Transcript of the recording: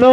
9